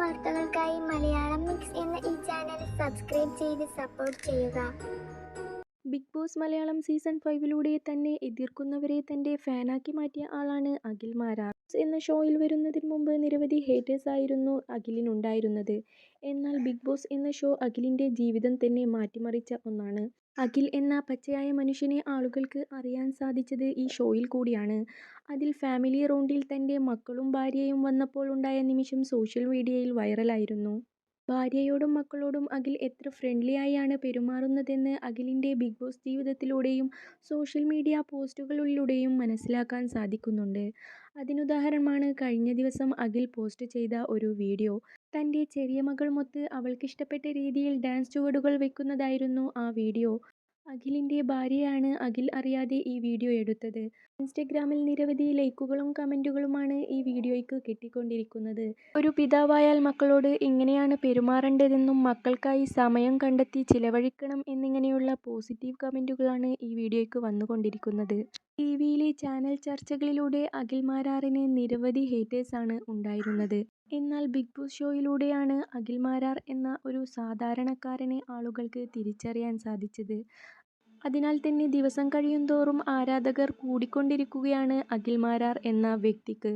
വാർത്തകൾക്കായി മലയാളം മിക്സ് എന്ന ഈ ചാനൽ സബ്സ്ക്രൈബ് ചെയ്ത് സപ്പോർട്ട് ചെയ്യുക. ബിഗ് ബോസ് മലയാളം സീസൺ 5 തന്നെ എതിർക്കുന്നവരെ തൻ്റെ ഫാനാക്കി മാറ്റിയ ആളാണ് അഖിൽ മാരാർ. എന്ന ഷോയിൽ വരുന്നതിന് മുമ്പ് നിരവധി ഹേറ്റേഴ്സ് ആയിരുന്നു അഖിലിനുണ്ടായിരുന്നത്. എന്നാൽ ബിഗ് ബോസ് എന്ന ഷോ അഖിലിൻ്റെ ജീവിതം തന്നെ മാറ്റിമറിച്ച ഒന്നാണ്. അഖിൽ എന്ന പച്ചയായ മനുഷ്യനെ ആളുകൾക്ക് അറിയാൻ സാധിച്ചത് ഈ ഷോയിൽ കൂടിയാണ്. അതിൽ ഫാമിലി റൗണ്ടിൽ തൻ്റെ മക്കളും ഭാര്യയും വന്നപ്പോൾ ഉണ്ടായ നിമിഷം സോഷ്യൽ മീഡിയയിൽ വൈറലായിരുന്നു. ഭാര്യയോടും മക്കളോടും അഖിൽ എത്ര ഫ്രണ്ട്ലി ആയാണ് പെരുമാറുന്നതെന്ന് അഖിലിൻ്റെ ബിഗ് ബോസ് ജീവിതത്തിലൂടെയും സോഷ്യൽ മീഡിയ പോസ്റ്റുകളിലൂടെയും മനസ്സിലാക്കാൻ സാധിക്കുന്നുണ്ട്. അതിനുദാഹരണമാണ് കഴിഞ്ഞ ദിവസം അഖിൽ പോസ്റ്റ് ചെയ്ത ഒരു വീഡിയോ. തൻ്റെ ചെറിയ മകളുമൊത്ത് അവൾക്കിഷ്ടപ്പെട്ട രീതിയിൽ ഡാൻസ് ചുവടുകൾ വെക്കുന്നതായിരുന്നു ആ വീഡിയോ. അഖിലിൻ്റെ ഭാര്യയാണ് അഖിൽ അറിയാതെ ഈ വീഡിയോ എടുത്തത്. ഇൻസ്റ്റഗ്രാമിൽ നിരവധി ലൈക്കുകളും കമൻറ്റുകളുമാണ് ഈ വീഡിയോയ്ക്ക് കിട്ടിക്കൊണ്ടിരിക്കുന്നത്. ഒരു പിതാവായാൽ മക്കളോട് ഇങ്ങനെയാണ് പെരുമാറേണ്ടതെന്നും മക്കൾക്കായി സമയം കണ്ടെത്തി ചിലവഴിക്കണം എന്നിങ്ങനെയുള്ള പോസിറ്റീവ് കമൻറ്റുകളാണ് ഈ വീഡിയോയ്ക്ക് വന്നുകൊണ്ടിരിക്കുന്നത്. ടിവിയിലെ ചാനൽ ചർച്ചകളിലൂടെ അഖിൽ മാരാറിന് നിരവധി ഹേറ്റേഴ്സാണ് ഉണ്ടായിരുന്നത്. എന്നാൽ ബിഗ് ബോസ് ഷോയിലൂടെയാണ് അഖിൽ മാരാർ എന്ന ഒരു സാധാരണക്കാരനെ ആളുകൾക്ക് തിരിച്ചറിയാൻ സാധിച്ചത്. അതിനാൽ തന്നെ ദിവസം കഴിയുന്തോറും ആരാധകർ കൂടിക്കൊണ്ടിരിക്കുകയാണ് അഖിൽ മാരാർ എന്ന വ്യക്തിക്ക്.